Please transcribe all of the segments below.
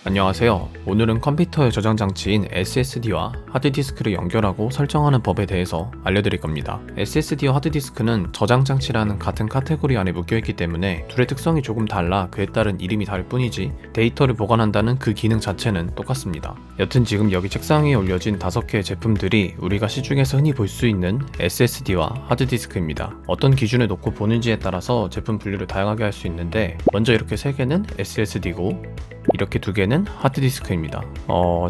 안녕하세요. 오늘은 컴퓨터의 저장 장치인 SSD와 하드디스크를 연결하고 설정하는 법에 대해서 알려드릴 겁니다. SSD와 하드디스크는 저장 장치라는 같은 카테고리 안에 묶여있기 때문에 둘의 특성이 조금 달라 그에 따른 이름이 다를 뿐이지 데이터를 보관한다는 그 기능 자체는 똑같습니다. 여튼 지금 여기 책상 위에 올려진 5개의 제품들이 우리가 시중에서 흔히 볼 수 있는 SSD와 하드디스크입니다. 어떤 기준에 놓고 보는지에 따라서 제품 분류를 다양하게 할 수 있는데, 먼저 이렇게 3개는 SSD고 이렇게 2개는 하드디스크입니다.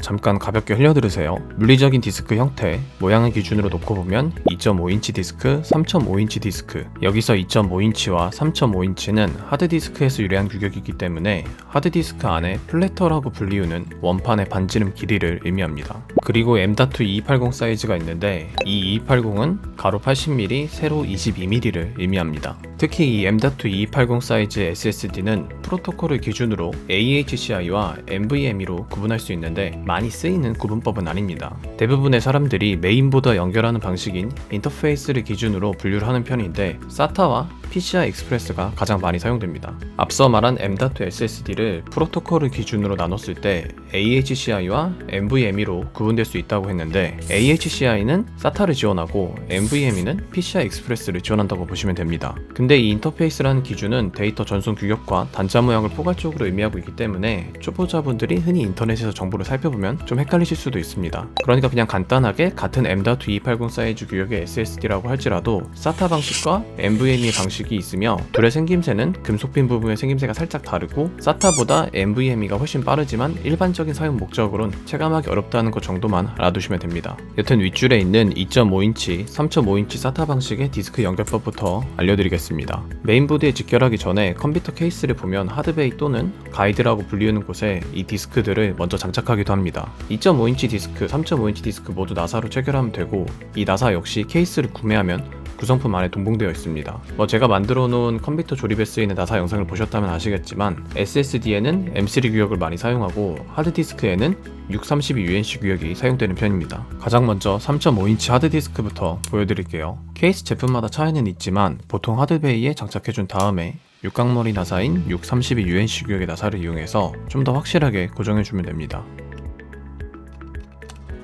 잠깐 가볍게 흘려들으세요. 물리적인 디스크 형태, 모양을 기준으로 놓고 보면 2.5인치 디스크, 3.5인치 디스크, 여기서 2.5인치와 3.5인치는 하드디스크에서 유래한 규격이기 때문에 하드디스크 안에 플래터라고 불리우는 원판의 반지름 길이를 의미합니다. 그리고 M.2280 사이즈가 있는데 이 2280은 가로 80mm, 세로 22mm를 의미합니다. 특히 이 M.2280 사이즈의 SSD는 프로토콜을 기준으로 AHCI와 NVMe로 구분할 수 있는데 많이 쓰이는 구분법은 아닙니다. 대부분의 사람들이 메인보드와 연결하는 방식인 인터페이스를 기준으로 분류를 하는 편인데 SATA와 PCI Express가 가장 많이 사용됩니다. 앞서 말한 M.2 SSD를 프로토콜을 기준으로 나눴을 때 AHCI와 NVMe로 구분될 수 있다고 했는데, AHCI는 SATA를 지원하고 NVMe는 PCI Express를 지원한다고 보시면 됩니다. 근데 이 인터페이스라는 기준은 데이터 전송 규격과 단자 모양을 포괄적으로 의미하고 있기 때문에 초보자분들이 흔히 인터넷에서 정보를 살펴보면 좀 헷갈리실 수도 있습니다. 그러니까 그냥 간단하게 같은 M.2280 사이즈 규격의 SSD라고 할지라도 SATA 방식과 NVMe 방식이 있으며 둘의 생김새는 금속빈 부분의 생김새가 살짝 다르고 SATA보다 NVMe가 훨씬 빠르지만 일반적인 사용 목적으로는 체감하기 어렵다는 것 정도만 알아두시면 됩니다. 여튼 윗줄에 있는 2.5인치, 3.5인치 SATA 방식의 디스크 연결법부터 알려드리겠습니다. 메인보드에 직결하기 전에 컴퓨터 케이스를 보면 하드베이 또는 가이드라고 불리우는 곳에 이 디스크들을 먼저 장착하기도 합니다. 2.5인치 디스크, 3.5인치 디스크 모두 나사로 체결하면 되고, 이 나사 역시 케이스를 구매하면 구성품 안에 동봉되어 있습니다. 제가 만들어 놓은 컴퓨터 조립에 쓰이는 나사 영상을 보셨다면 아시겠지만 SSD에는 M3 규격을 많이 사용하고 하드디스크에는 632UNC 규격이 사용되는 편입니다. 가장 먼저 3.5인치 하드디스크부터 보여드릴게요. 케이스 제품마다 차이는 있지만 보통 하드베이에 장착해준 다음에 육각머리 나사인 632UNC 규격의 나사를 이용해서 좀 더 확실하게 고정해주면 됩니다.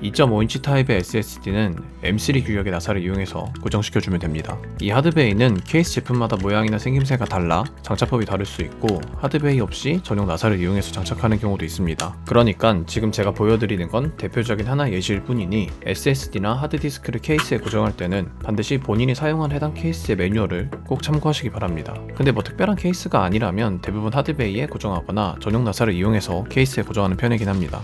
2.5인치 타입의 SSD는 M3 규격의 나사를 이용해서 고정시켜주면 됩니다. 이 하드베이는 케이스 제품마다 모양이나 생김새가 달라 장착법이 다를 수 있고 하드베이 없이 전용 나사를 이용해서 장착하는 경우도 있습니다. 그러니까 지금 제가 보여드리는 건 대표적인 하나의 예시일 뿐이니 SSD나 하드디스크를 케이스에 고정할 때는 반드시 본인이 사용한 해당 케이스의 매뉴얼을 꼭 참고하시기 바랍니다. 근데 특별한 케이스가 아니라면 대부분 하드베이에 고정하거나 전용 나사를 이용해서 케이스에 고정하는 편이긴 합니다.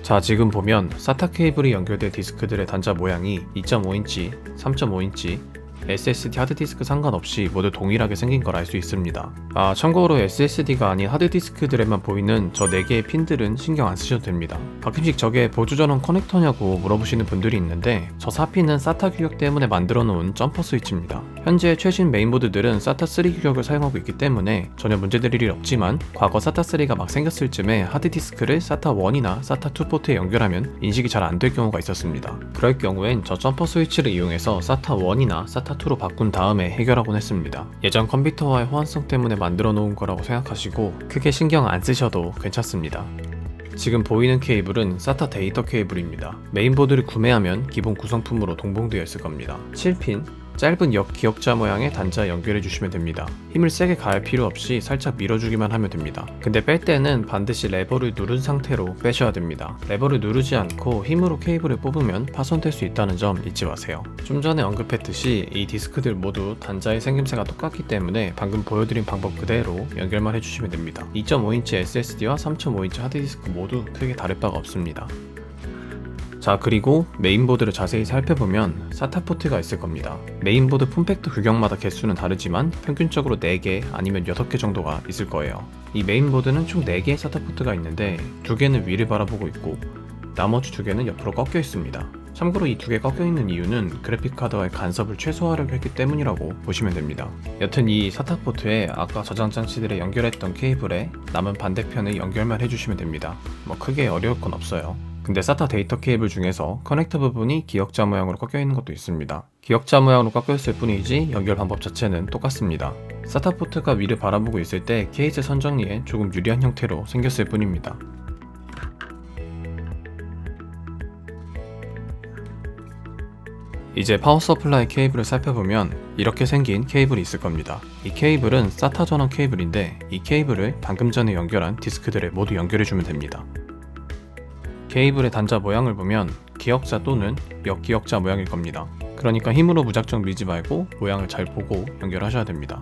자, 지금 보면 SATA 케이블이 연결된 디스크들의 단자 모양이 2.5인치, 3.5인치, SSD 하드디스크 상관없이 모두 동일하게 생긴 걸 알 수 있습니다. 참고로 SSD가 아닌 하드디스크들에만 보이는 저 4개의 핀들은 신경 안 쓰셔도 됩니다. 가끔씩 저게 보조 전원 커넥터냐고 물어보시는 분들이 있는데, 저 4핀은 SATA 규격 때문에 만들어 놓은 점퍼 스위치입니다. 현재 최신 메인보드들은 SATA 3 규격을 사용하고 있기 때문에 전혀 문제될 일이 없지만, 과거 SATA 3가 막 생겼을 쯤에 하드디스크를 SATA 1이나 SATA 2 포트에 연결하면 인식이 잘 안 될 경우가 있었습니다. 그럴 경우엔 저 점퍼 스위치를 이용해서 SATA 1이나 SATA 2로 바꾼 다음에 해결하곤 했습니다. 예전 컴퓨터와의 호환성 때문에 만들어 놓은 거라고 생각하시고 크게 신경 안 쓰셔도 괜찮습니다. 지금 보이는 케이블은 SATA 데이터 케이블입니다. 메인보드를 구매하면 기본 구성품으로 동봉되어 있을 겁니다. 7핀 짧은 기역자 모양의 단자 연결해 주시면 됩니다. 힘을 세게 가할 필요 없이 살짝 밀어주기만 하면 됩니다. 근데 뺄 때는 반드시 레버를 누른 상태로 빼셔야 됩니다. 레버를 누르지 않고 힘으로 케이블을 뽑으면 파손될 수 있다는 점 잊지 마세요. 좀 전에 언급했듯이 이 디스크들 모두 단자의 생김새가 똑같기 때문에 방금 보여드린 방법 그대로 연결만 해주시면 됩니다. 2.5인치 SSD와 3.5인치 하드디스크 모두 크게 다를 바가 없습니다. 자, 그리고 메인보드를 자세히 살펴보면 SATA 포트가 있을 겁니다. 메인보드 폼팩터 규격마다 개수는 다르지만 평균적으로 4개 아니면 6개 정도가 있을 거예요. 이 메인보드는 총 4개의 SATA 포트가 있는데 2개는 위를 바라보고 있고 나머지 2개는 옆으로 꺾여 있습니다. 참고로 이 2개 꺾여 있는 이유는 그래픽카드와의 간섭을 최소화하려고 했기 때문이라고 보시면 됩니다. 여튼 이 SATA 포트에 아까 저장 장치들에 연결했던 케이블에 남은 반대편에 연결만 해주시면 됩니다. 크게 어려울 건 없어요. 근데 SATA 데이터 케이블 중에서 커넥터 부분이 기역자 모양으로 꺾여 있는 것도 있습니다. 기역자 모양으로 깎여있을 뿐이지 연결 방법 자체는 똑같습니다. 사타 포트가 위를 바라보고 있을 때 케이스 선정리에 조금 유리한 형태로 생겼을 뿐입니다. 이제 파워 서플라이 케이블을 살펴보면 이렇게 생긴 케이블이 있을 겁니다. 이 케이블은 사타 전원 케이블인데 이 케이블을 방금 전에 연결한 디스크들에 모두 연결해주면 됩니다. 케이블의 단자 모양을 보면 기역자 또는 역기역자 모양일 겁니다. 그러니까 힘으로 무작정 밀지 말고 모양을 잘 보고 연결하셔야 됩니다.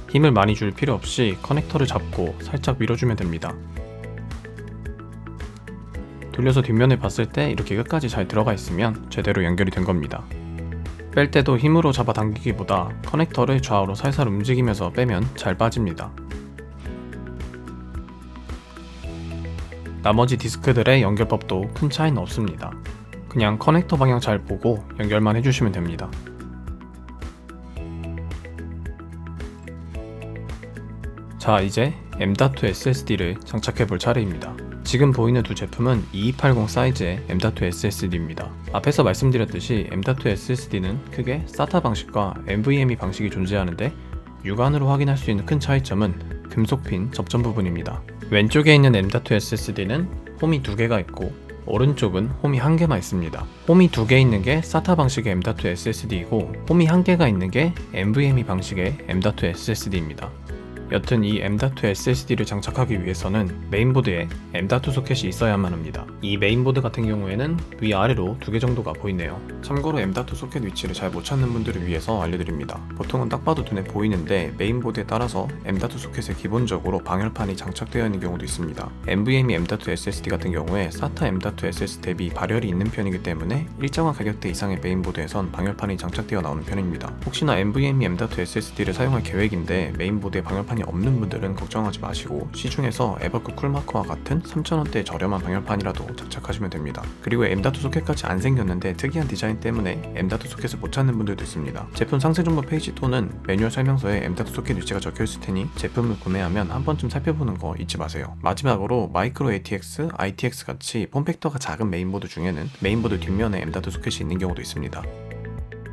힘을 많이 줄 필요 없이 커넥터를 잡고 살짝 밀어주면 됩니다. 돌려서 뒷면을 봤을 때 이렇게 끝까지 잘 들어가 있으면 제대로 연결이 된 겁니다. 뺄 때도 힘으로 잡아당기기보다 커넥터를 좌우로 살살 움직이면서 빼면 잘 빠집니다. 나머지 디스크들의 연결법도 큰 차이는 없습니다. 그냥 커넥터 방향 잘 보고 연결만 해주시면 됩니다. 자, 이제 M.2 SSD를 장착해 볼 차례입니다. 지금 보이는 두 제품은 2280 사이즈의 M.2 SSD입니다. 앞에서 말씀드렸듯이 M.2 SSD는 크게 SATA 방식과 NVMe 방식이 존재하는데 육안으로 확인할 수 있는 큰 차이점은 금속핀 접점 부분입니다. 왼쪽에 있는 M.2 SSD는 홈이 2개가 있고 오른쪽은 홈이 1개만 있습니다. 홈이 2개 있는 게 SATA 방식의 M.2 SSD이고 홈이 1개가 있는 게 NVMe 방식의 M.2 SSD입니다. 여튼 이 M.2 SSD를 장착하기 위해서는 메인보드에 M.2 소켓이 있어야만 합니다. 이 메인보드 같은 경우에는 위아래로 2개 정도가 보이네요. 참고로 M.2 소켓 위치를 잘 못 찾는 분들을 위해서 알려드립니다. 보통은 딱 봐도 눈에 보이는데 메인보드에 따라서 M.2 소켓에 기본적으로 방열판이 장착되어 있는 경우도 있습니다. NVMe M.2 SSD 같은 경우에 SATA M.2 SSD 대비 발열이 있는 편이기 때문에 일정한 가격대 이상의 메인보드에선 방열판이 장착되어 나오는 편입니다. 혹시나 NVMe M.2 SSD를 사용할 계획인데 메인보드에 방열판이 없는 분들은 걱정하지 마시고 시중에서 에버크 쿨마커와 같은 3,000원대 저렴한 방열판이라도 장착하시면 됩니다. 그리고 M.2 소켓까지 안 생겼는데 특이한 디자인 때문에 M.2 소켓을 못 찾는 분들도 있습니다. 제품 상세 정보 페이지 또는 매뉴얼 설명서에 M.2 소켓 위치가 적혀 있을 테니 제품을 구매하면 한 번쯤 살펴보는 거 잊지 마세요. 마지막으로 마이크로 ATX, ITX 같이 폼팩터가 작은 메인보드 중에는 메인보드 뒷면에 M.2 소켓이 있는 경우도 있습니다.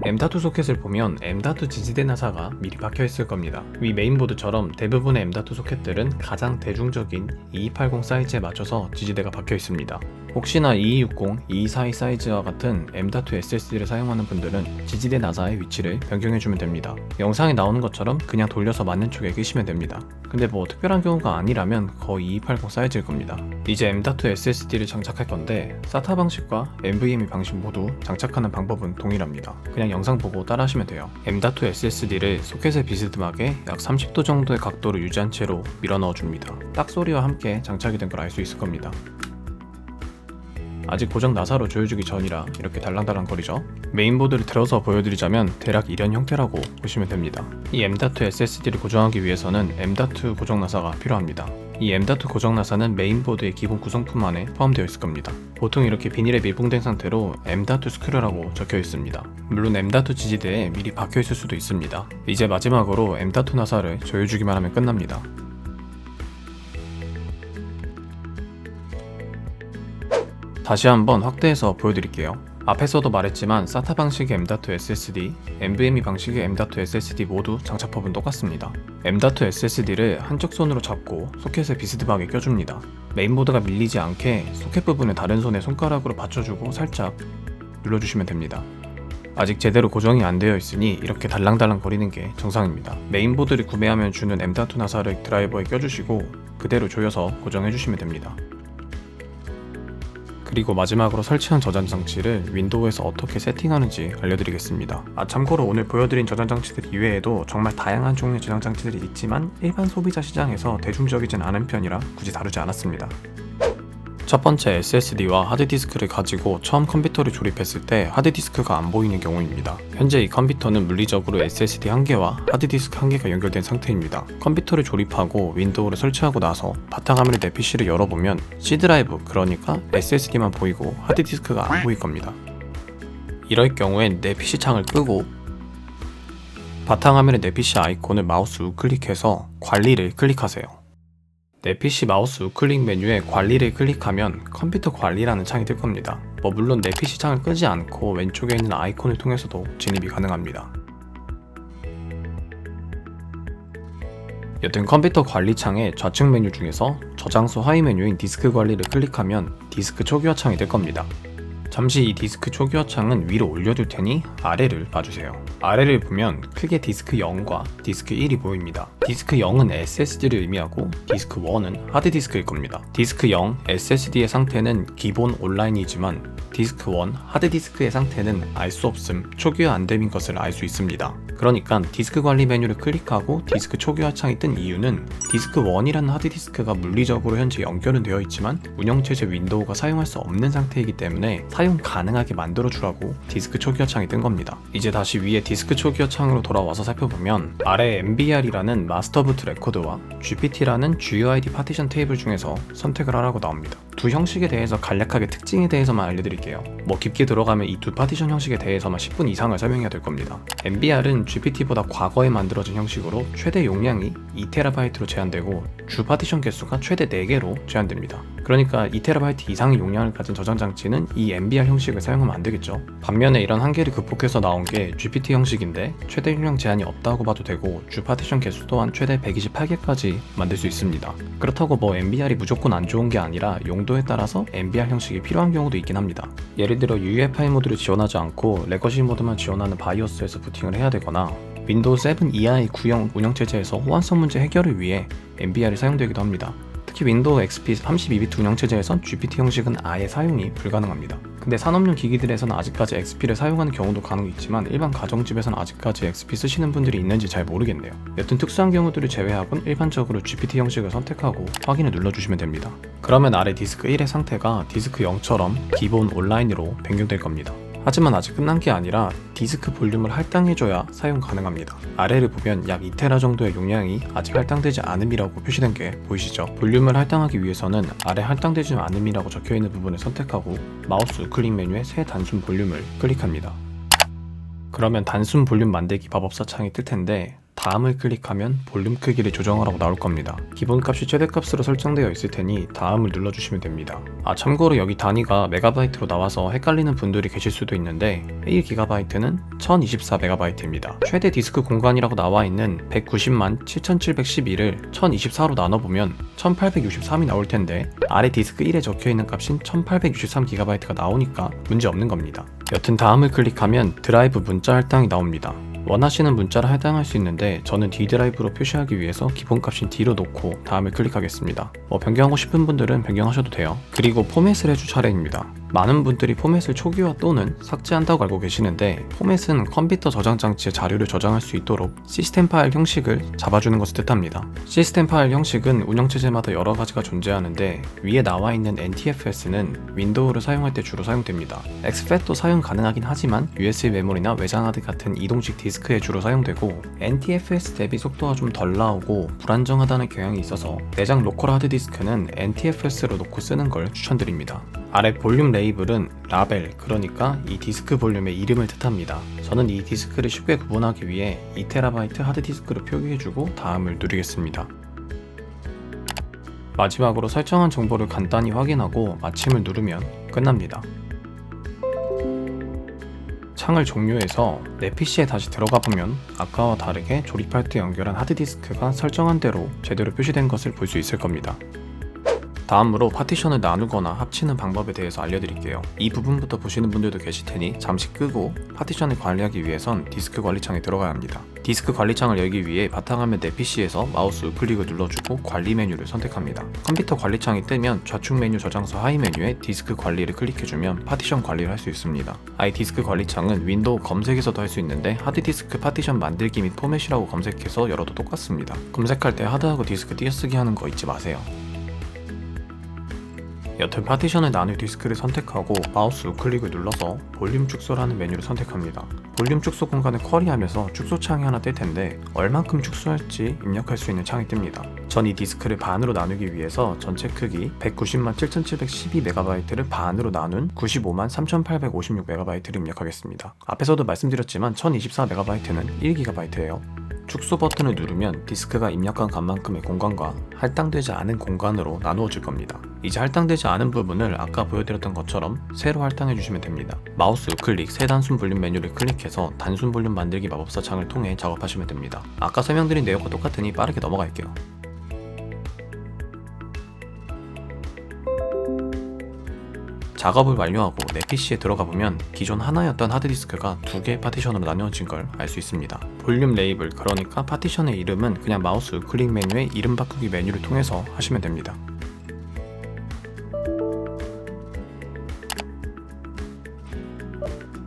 M.2 소켓을 보면 M.2 지지대 나사가 미리 박혀 있을 겁니다. 위 메인보드처럼 대부분의 M.2 소켓들은 가장 대중적인 2280 사이즈에 맞춰서 지지대가 박혀 있습니다. 혹시나 2260, 2242 사이즈와 같은 M.2 SSD를 사용하는 분들은 지지대 나사의 위치를 변경해주면 됩니다. 영상에 나오는 것처럼 그냥 돌려서 맞는 쪽에 끼시면 됩니다. 근데 뭐 특별한 경우가 아니라면 거의 2280 사이즈일 겁니다. 이제 M.2 SSD를 장착할 건데 SATA 방식과 NVMe 방식 모두 장착하는 방법은 동일합니다. 그냥 영상 보고 따라 하시면 돼요. M.2 SSD를 소켓에 비스듬하게 약 30도 정도의 각도를 유지한 채로 밀어 넣어줍니다. 딱 소리와 함께 장착이 된 걸 알 수 있을 겁니다. 아직 고정 나사로 조여주기 전이라 이렇게 달랑달랑 거리죠. 메인보드를 들어서 보여드리자면 대략 이런 형태라고 보시면 됩니다. 이 M.2 SSD를 고정하기 위해서는 M.2 고정 나사가 필요합니다. 이 M.2 고정 나사는 메인보드의 기본 구성품 안에 포함되어 있을 겁니다. 보통 이렇게 비닐에 밀봉된 상태로 M.2 스크류라고 적혀 있습니다. 물론 M.2 지지대에 미리 박혀 있을 수도 있습니다. 이제 마지막으로 M.2 나사를 조여주기만 하면 끝납니다. 다시 한번 확대해서 보여드릴게요. 앞에서도 말했지만 SATA 방식의 M.2 SSD, NVMe 방식의 M.2 SSD 모두 장착법은 똑같습니다. M.2 SSD를 한쪽 손으로 잡고 소켓에 비스듬하게 껴줍니다. 메인보드가 밀리지 않게 소켓 부분을 다른 손에 손가락으로 받쳐주고 살짝 눌러주시면 됩니다. 아직 제대로 고정이 안 되어 있으니 이렇게 달랑달랑 거리는 게 정상입니다. 메인보드를 구매하면 주는 M.2 나사를 드라이버에 껴주시고 그대로 조여서 고정해주시면 됩니다. 그리고 마지막으로 설치한 저장 장치를 윈도우에서 어떻게 세팅하는지 알려드리겠습니다. 참고로 오늘 보여드린 저장 장치들 이외에도 정말 다양한 종류의 저장 장치들이 있지만 일반 소비자 시장에서 대중적이진 않은 편이라 굳이 다루지 않았습니다. 첫 번째, SSD와 하드디스크를 가지고 처음 컴퓨터를 조립했을 때 하드디스크가 안 보이는 경우입니다. 현재 이 컴퓨터는 물리적으로 SSD 1개와 하드디스크 1개가 연결된 상태입니다. 컴퓨터를 조립하고 윈도우를 설치하고 나서 바탕화면의 내 PC를 열어보면 C 드라이브, 그러니까 SSD만 보이고 하드디스크가 안 보일 겁니다. 이럴 경우엔 내 PC 창을 끄고 바탕화면의 내 PC 아이콘을 마우스 우클릭해서 관리를 클릭하세요. 내 PC 마우스 우클릭 메뉴에 관리를 클릭하면 컴퓨터 관리라는 창이 뜰 겁니다. 물론 내 PC 창을 끄지 않고 왼쪽에 있는 아이콘을 통해서도 진입이 가능합니다. 여튼 컴퓨터 관리 창의 좌측 메뉴 중에서 저장소 하위 메뉴인 디스크 관리를 클릭하면 디스크 초기화 창이 뜰 겁니다. 잠시 이 디스크 초기화 창은 위로 올려둘 테니 아래를 봐주세요. 아래를 보면 크게 디스크 0과 디스크 1이 보입니다. 디스크 0은 SSD를 의미하고 디스크 1은 하드디스크일 겁니다. 디스크 0 SSD의 상태는 기본 온라인이지만 디스크 1 하드디스크의 상태는 알 수 없음, 초기화 안됨인 것을 알 수 있습니다. 그러니까 디스크 관리 메뉴를 클릭하고 디스크 초기화 창이 뜬 이유는 디스크 1이라는 하드디스크가 물리적으로 현재 연결은 되어 있지만 운영체제 윈도우가 사용할 수 없는 상태이기 때문에 사용 가능하게 만들어주라고 디스크 초기화 창이 뜬 겁니다. 이제 다시 위에 디스크 초기화 창으로 돌아와서 살펴보면 아래 MBR이라는 마스터 부트 레코드와 GPT라는 GUID 파티션 테이블 중에서 선택을 하라고 나옵니다. 두 형식에 대해서 간략하게 특징에 대해서만 알려드릴게요. 깊게 들어가면 이 두 파티션 형식에 대해서만 10분 이상을 설명해야 될 겁니다. MBR은 GPT보다 과거에 만들어진 형식으로 최대 용량이 2TB로 제한되고 주 파티션 개수가 최대 4개로 제한됩니다. 그러니까 2TB 이상의 용량을 가진 저장 장치는 이 MBR 형식을 사용하면 안 되겠죠. 반면에 이런 한계를 극복해서 나온 게 GPT 형식인데 최대 용량 제한이 없다고 봐도 되고 주 파티션 개수 또한 최대 128개까지 만들 수 있습니다. 그렇다고 MBR이 무조건 안 좋은 게 아니라 용도에 따라서 MBR 형식이 필요한 경우도 있긴 합니다. 예를 들어 UEFI 모드를 지원하지 않고 레거시 모드만 지원하는 바이오스에서 부팅을 해야 되거나 윈도우 7 이하의 구형 운영체제에서 호환성 문제 해결을 위해 MBR이 사용되기도 합니다. 특히 윈도우 XP 32비트 운영체제에선 GPT 형식은 아예 사용이 불가능합니다. 근데 산업용 기기들에서는 아직까지 XP를 사용하는 경우도 간혹 있지만 일반 가정집에서는 아직까지 XP 쓰시는 분들이 있는지 잘 모르겠네요. 여튼 특수한 경우들을 제외하고는 일반적으로 GPT 형식을 선택하고 확인을 눌러주시면 됩니다. 그러면 아래 디스크 1의 상태가 디스크 0처럼 기본 온라인으로 변경될 겁니다. 하지만 아직 끝난 게 아니라 디스크 볼륨을 할당해줘야 사용 가능합니다. 아래를 보면 약 2TB 정도의 용량이 아직 할당되지 않음이라고 표시된 게 보이시죠? 볼륨을 할당하기 위해서는 아래 할당되지 않음이라고 적혀있는 부분을 선택하고 마우스 우클릭 메뉴에 새 단순 볼륨을 클릭합니다. 그러면 단순 볼륨 만들기 마법사 창이 뜰 텐데 다음을 클릭하면 볼륨 크기를 조정하라고 나올 겁니다. 기본값이 최대값으로 설정되어 있을 테니 다음을 눌러주시면 됩니다. 참고로 여기 단위가 메가바이트로 나와서 헷갈리는 분들이 계실 수도 있는데 1GB는 1024MB입니다. 최대 디스크 공간이라고 나와 있는 190만 7711을 1024로 나눠보면 1863이 나올 텐데 아래 디스크 1에 적혀있는 값인 1863GB가 나오니까 문제 없는 겁니다. 여튼 다음을 클릭하면 드라이브 문자 할당이 나옵니다. 원하시는 문자를 할당할 수 있는데 저는 D 드라이브로 표시하기 위해서 기본값인 D로 놓고 다음을 클릭하겠습니다. 변경하고 싶은 분들은 변경하셔도 돼요. 그리고 포맷을 해줄 차례입니다. 많은 분들이 포맷을 초기화 또는 삭제한다고 알고 계시는데 포맷은 컴퓨터 저장 장치에 자료를 저장할 수 있도록 시스템 파일 형식을 잡아주는 것을 뜻합니다. 시스템 파일 형식은 운영체제마다 여러 가지가 존재하는데 위에 나와 있는 NTFS는 윈도우를 사용할 때 주로 사용됩니다. exFAT도 사용 가능하긴 하지만 USB 메모리나 외장 하드 같은 이동식 디스크에 주로 사용되고 NTFS 대비 속도가 좀 덜 나오고 불안정하다는 경향이 있어서 내장 로컬 하드 디스크는 NTFS로 놓고 쓰는 걸 추천드립니다. 아래 볼륨 레이블은 라벨, 그러니까 이 디스크 볼륨의 이름을 뜻합니다. 저는 이 디스크를 쉽게 구분하기 위해 2TB 하드디스크로 표기해주고 다음을 누르겠습니다. 마지막으로 설정한 정보를 간단히 확인하고 마침을 누르면 끝납니다. 창을 종료해서 내 PC에 다시 들어가 보면 아까와 다르게 조립할 때 연결한 하드디스크가 설정한 대로 제대로 표시된 것을 볼 수 있을 겁니다. 다음으로 파티션을 나누거나 합치는 방법에 대해서 알려드릴게요. 이 부분부터 보시는 분들도 계실 테니 잠시 끄고 파티션을 관리하기 위해선 디스크 관리창에 들어가야 합니다. 디스크 관리창을 열기 위해 바탕화면 내 PC에서 마우스 우클릭을 눌러주고 관리 메뉴를 선택합니다. 컴퓨터 관리창이 뜨면 좌측 메뉴 저장소 하위 메뉴에 디스크 관리를 클릭해주면 파티션 관리를 할 수 있습니다. 디스크 관리창은 윈도우 검색에서도 할 수 있는데 하드디스크 파티션 만들기 및 포맷이라고 검색해서 열어도 똑같습니다. 검색할 때 하드하고 디스크 띄어쓰기 하는 거 잊지 마세요. 여튼 파티션을 나눌 디스크를 선택하고 마우스 우클릭을 눌러서 볼륨 축소라는 메뉴를 선택합니다. 볼륨 축소 공간을 쿼리하면서 축소 창이 하나 뜰 텐데 얼만큼 축소할지 입력할 수 있는 창이 뜹니다. 전 이 디스크를 반으로 나누기 위해서 전체 크기 190만 7712MB를 반으로 나눈 95만 3856MB를 입력하겠습니다. 앞에서도 말씀드렸지만 1024MB는 1GB예요. 축소 버튼을 누르면 디스크가 입력한 값만큼의 공간과 할당되지 않은 공간으로 나누어질 겁니다. 이제 할당되지 않은 부분을 아까 보여드렸던 것처럼 새로 할당해 주시면 됩니다. 마우스 우클릭 새 단순 볼륨 메뉴를 클릭해서 단순 볼륨 만들기 마법사 창을 통해 작업하시면 됩니다. 아까 설명드린 내용과 똑같으니 빠르게 넘어갈게요. 작업을 완료하고 내 PC에 들어가 보면 기존 하나였던 하드디스크가 두 개의 파티션으로 나뉘어진 걸 알 수 있습니다. 볼륨 레이블, 그러니까 파티션의 이름은 그냥 마우스 우클릭 메뉴의 이름 바꾸기 메뉴를 통해서 하시면 됩니다.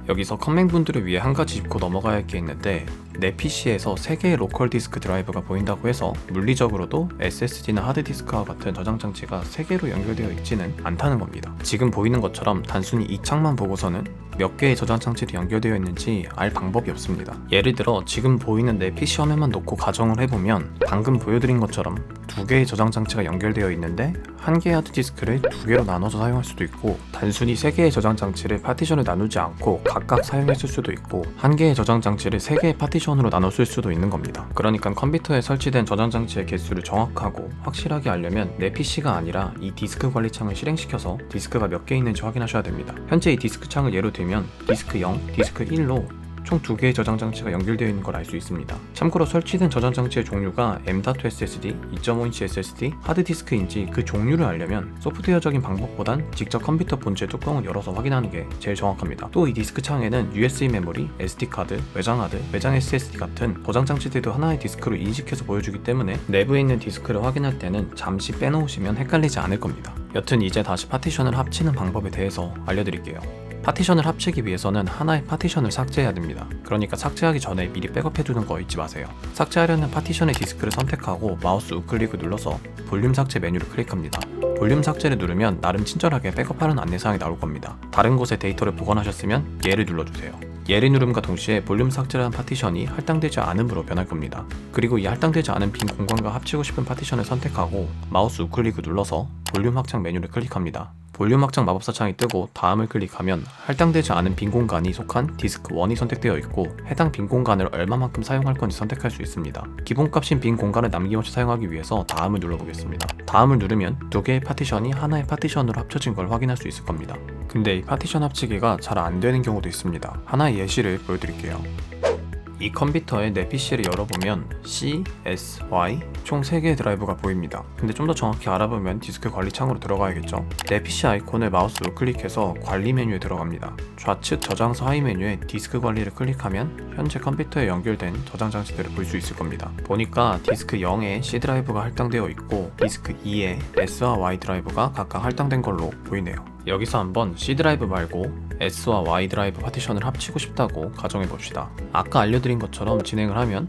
여기서 컴맹분들을 위해 한 가지 짚고 넘어가야 할 게 있는데, 내 PC에서 3개의 로컬 디스크 드라이브가 보인다고 해서 물리적으로도 SSD나 하드디스크와 같은 저장 장치가 3개로 연결되어 있지는 않다는 겁니다. 지금 보이는 것처럼 단순히 이 창만 보고서는 몇 개의 저장 장치들이 연결되어 있는지 알 방법이 없습니다. 예를 들어 지금 보이는 내 PC 화면만 놓고 가정을 해보면 방금 보여드린 것처럼 2개의 저장 장치가 연결되어 있는데 한 개의 하드디스크를 2개로 나눠서 사용할 수도 있고, 단순히 3개의 저장 장치를 파티션을 나누지 않고 각각 사용했을 수도 있고, 한 개의 저장 장치를 3개의 파티션으로 나눴을 수도 있는 겁니다. 그러니까 컴퓨터에 설치된 저장 장치의 개수를 정확하고 확실하게 알려면 내 PC가 아니라 이 디스크 관리 창을 실행시켜서 디스크가 몇 개 있는지 확인하셔야 됩니다. 현재 이 디스크 창을 예로 들면 디스크 0, 디스크 1로 총 2개의 저장 장치가 연결되어 있는 걸 알 수 있습니다. 참고로 설치된 저장 장치의 종류가 M.2 SSD, 2.5인치 SSD, 하드디스크인지 그 종류를 알려면 소프트웨어적인 방법보단 직접 컴퓨터 본체 뚜껑을 열어서 확인하는 게 제일 정확합니다. 또 이 디스크 창에는 USB 메모리, SD카드, 외장 하드, 외장 SSD 같은 저장 장치들도 하나의 디스크로 인식해서 보여주기 때문에 내부에 있는 디스크를 확인할 때는 잠시 빼놓으시면 헷갈리지 않을 겁니다. 여튼 이제 다시 파티션을 합치는 방법에 대해서 알려드릴게요. 파티션을 합치기 위해서는 하나의 파티션을 삭제해야 됩니다. 그러니까 삭제하기 전에 미리 백업해두는 거 잊지 마세요. 삭제하려는 파티션의 디스크를 선택하고 마우스 우클릭을 눌러서 볼륨 삭제 메뉴를 클릭합니다. 볼륨 삭제를 누르면 나름 친절하게 백업하는 안내사항이 나올 겁니다. 다른 곳에 데이터를 보관하셨으면 얘를 눌러주세요. 얘를 누름과 동시에 볼륨 삭제라는 파티션이 할당되지 않음으로 변할 겁니다. 그리고 이 할당되지 않은 빈 공간과 합치고 싶은 파티션을 선택하고 마우스 우클릭을 눌러서 볼륨 확장 메뉴를 클릭합니다. 볼륨 확장 마법사 창이 뜨고 다음을 클릭하면 할당되지 않은 빈 공간이 속한 디스크 1이 선택되어 있고, 해당 빈 공간을 얼마만큼 사용할 건지 선택할 수 있습니다. 기본값인 빈 공간을 남김없이 사용하기 위해서 다음을 눌러보겠습니다. 다음을 누르면 2개의 파티션이 하나의 파티션으로 합쳐진 걸 확인할 수 있을 겁니다. 근데 이 파티션 합치기가 잘 안 되는 경우도 있습니다. 하나의 예시를 보여드릴게요. 이 컴퓨터에 내 PC를 열어보면 C, S, Y 총 3개의 드라이브가 보입니다. 근데 좀 더 정확히 알아보면 디스크 관리 창으로 들어가야겠죠. 내 PC 아이콘을 마우스로 클릭해서 관리 메뉴에 들어갑니다. 좌측 저장소 하위 메뉴에 디스크 관리를 클릭하면 현재 컴퓨터에 연결된 저장 장치들을 볼 수 있을 겁니다. 보니까 디스크 0에 C 드라이브가 할당되어 있고 디스크 2에 S와 Y 드라이브가 각각 할당된 걸로 보이네요. 여기서 한번 C 드라이브 말고 S와 Y 드라이브 파티션을 합치고 싶다고 가정해봅시다. 아까 알려드린 것처럼 진행을 하면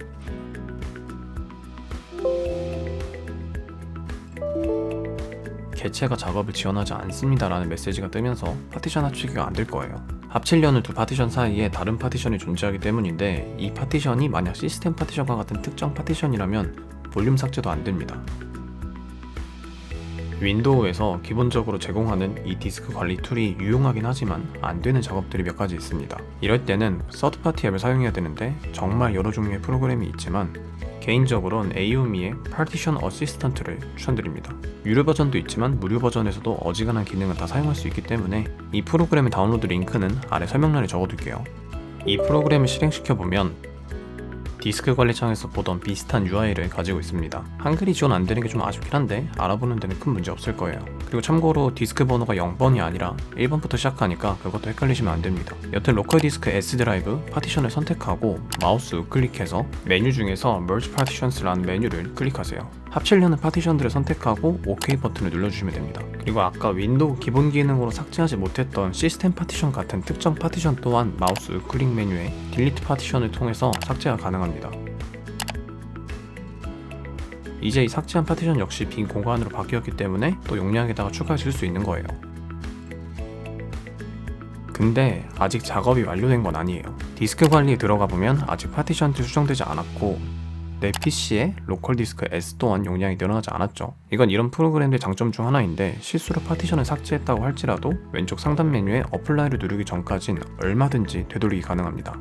개체가 작업을 지원하지 않습니다 라는 메시지가 뜨면서 파티션 합치기가 안 될 거예요. 합치려는 두 파티션 사이에 다른 파티션이 존재하기 때문인데, 이 파티션이 만약 시스템 파티션과 같은 특정 파티션이라면 볼륨 삭제도 안 됩니다. 윈도우에서 기본적으로 제공하는 이 디스크 관리 툴이 유용하긴 하지만 안 되는 작업들이 몇 가지 있습니다. 이럴 때는 서드파티 앱을 사용해야 되는데 정말 여러 종류의 프로그램이 있지만 개인적으로는 에이오미의 파티션 어시스턴트를 추천드립니다. 유료 버전도 있지만 무료 버전에서도 어지간한 기능은 다 사용할 수 있기 때문에 이 프로그램의 다운로드 링크는 아래 설명란에 적어둘게요. 이 프로그램을 실행시켜보면 디스크 관리 창에서 보던 비슷한 UI를 가지고 있습니다. 한글이 지원 안 되는 게 좀 아쉽긴 한데 알아보는 데는 큰 문제 없을 거예요. 그리고 참고로 디스크 번호가 0번이 아니라 1번부터 시작하니까 그것도 헷갈리시면 안 됩니다. 여튼 로컬 디스크 S 드라이브 파티션을 선택하고 마우스 우클릭해서 메뉴 중에서 Merge Partitions라는 메뉴를 클릭하세요. 합치려는 파티션들을 선택하고 OK 버튼을 눌러주시면 됩니다. 그리고 아까 윈도우 기본 기능으로 삭제하지 못했던 시스템 파티션 같은 특정 파티션 또한 마우스 우클릭 메뉴에 딜리트 파티션을 통해서 삭제가 가능합니다. 이제 이 삭제한 파티션 역시 빈 공간으로 바뀌었기 때문에 또 용량에다가 추가하실 수 있는 거예요. 근데 아직 작업이 완료된 건 아니에요. 디스크 관리에 들어가 보면 아직 파티션들이 수정되지 않았고 내 PC에 로컬 디스크 S 또한 용량이 늘어나지 않았죠. 이건 이런 프로그램의 장점 중 하나인데, 실수로 파티션을 삭제했다고 할지라도 왼쪽 상단 메뉴에 어플라이를 누르기 전까진 얼마든지 되돌리기 가능합니다.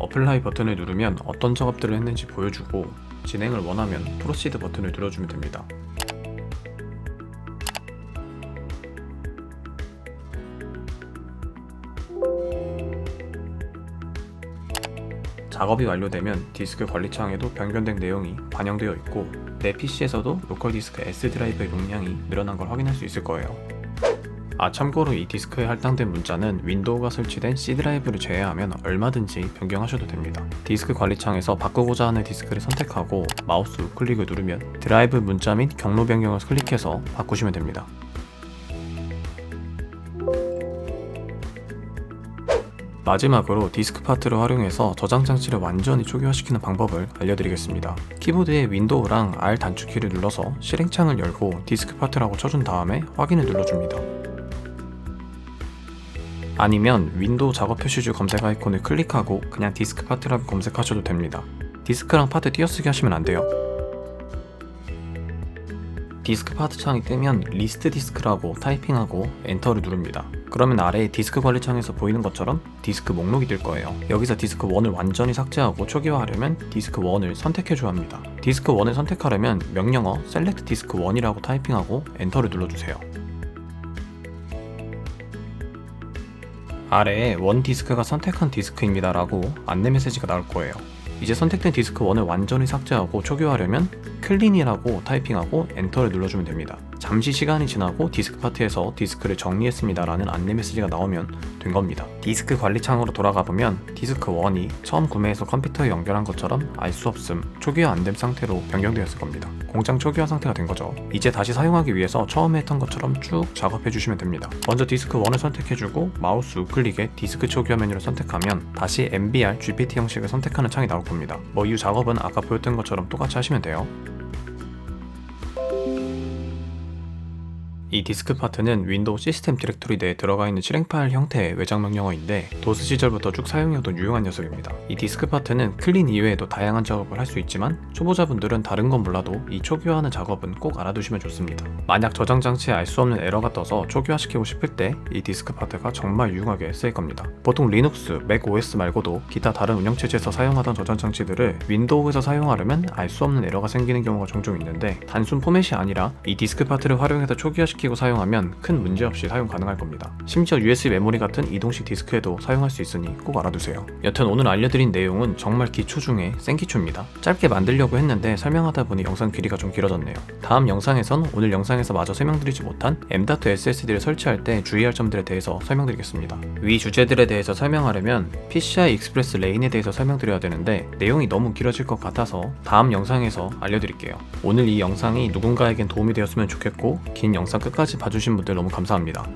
어플라이 버튼을 누르면 어떤 작업들을 했는지 보여주고 진행을 원하면 프로시드 버튼을 눌러주면 됩니다. 작업이 완료되면 디스크 관리창에도 변경된 내용이 반영되어 있고 내 PC에서도 로컬 디스크 S 드라이브의 용량이 늘어난 걸 확인할 수 있을 거예요. 참고로 이 디스크에 할당된 문자는 윈도우가 설치된 C 드라이브를 제외하면 얼마든지 변경하셔도 됩니다. 디스크 관리창에서 바꾸고자 하는 디스크를 선택하고 마우스 우클릭을 누르면 드라이브 문자 및 경로 변경을 클릭해서 바꾸시면 됩니다. 마지막으로 디스크 파트를 활용해서 저장 장치를 완전히 초기화시키는 방법을 알려드리겠습니다. 키보드에 윈도우랑 R 단축키를 눌러서 실행창을 열고 디스크 파트라고 쳐준 다음에 확인을 눌러줍니다. 아니면 윈도우 작업 표시줄 검색 아이콘을 클릭하고 그냥 디스크 파트라고 검색하셔도 됩니다. 디스크랑 파트 띄어쓰기 하시면 안 돼요. 디스크 파트 창이 뜨면 리스트 디스크라고 타이핑하고 엔터를 누릅니다. 그러면 아래에 디스크 관리창에서 보이는 것처럼 디스크 목록이 뜰 거예요. 여기서 디스크 1을 완전히 삭제하고 초기화하려면 디스크 1을 선택해줘야 합니다. 디스크 1을 선택하려면 명령어 select disk 1이라고 타이핑하고 엔터를 눌러주세요. 아래에 원 디스크가 선택한 디스크입니다 라고 안내 메시지가 나올 거예요. 이제 선택된 디스크 1을 완전히 삭제하고 초기화하려면 클린이라고 타이핑하고 엔터를 눌러주면 됩니다. 잠시 시간이 지나고 디스크 파트에서 디스크를 정리했습니다 라는 안내 메시지가 나오면 된 겁니다. 디스크 관리창으로 돌아가 보면 디스크 1이 처음 구매해서 컴퓨터에 연결한 것처럼 알 수 없음, 초기화 안 된 상태로 변경되었을 겁니다. 공장 초기화 상태가 된 거죠. 이제 다시 사용하기 위해서 처음에 했던 것처럼 쭉 작업해 주시면 됩니다. 먼저 디스크 1을 선택해주고 마우스 우클릭에 디스크 초기화 메뉴를 선택하면 다시 MBR GPT 형식을 선택하는 창이 나올 겁니다. 이 작업은 아까 보였던 것처럼 똑같이 하시면 돼요. 이 디스크 파트는 윈도우 시스템 디렉토리 내에 들어가 있는 실행 파일 형태의 외장 명령어인데 도스 시절부터 쭉 사용해오던 유용한 녀석입니다. 이 디스크 파트는 클린 이외에도 다양한 작업을 할 수 있지만 초보자분들은 다른 건 몰라도 이 초기화하는 작업은 꼭 알아두시면 좋습니다. 만약 저장 장치에 알 수 없는 에러가 떠서 초기화시키고 싶을 때 이 디스크 파트가 정말 유용하게 쓰일 겁니다. 보통 리눅스, 맥 OS 말고도 기타 다른 운영체제에서 사용하던 저장 장치들을 윈도우에서 사용하려면 알 수 없는 에러가 생기는 경우가 종종 있는데 단순 포맷이 아니라 이 디스크 파트를 활용해서 초기화시키고 사용하면 큰 문제 없이 사용 가능할 겁니다. 심지어 USB 메모리 같은 이동식 디스크에도 사용할 수 있으니 꼭 알아두세요. 여튼 오늘 알려드린 내용은 정말 기초 중에 생기초입니다. 짧게 만들려고 했는데 설명하다 보니 영상 길이가 좀 길어졌네요. 다음 영상에선 오늘 영상에서 마저 설명드리지 못한 M.SSD를 설치할 때 주의할 점들에 대해서 설명드리겠습니다. 위 주제들에 대해서 설명하려면 PCI Express 레인에 대해서 설명드려야 되는데 내용이 너무 길어질 것 같아서 다음 영상에서 알려드릴게요. 오늘 이 영상이 누군가에겐 도움이 되었으면 좋겠고 긴 영상 끝까지 봐주신 분들 너무 감사합니다.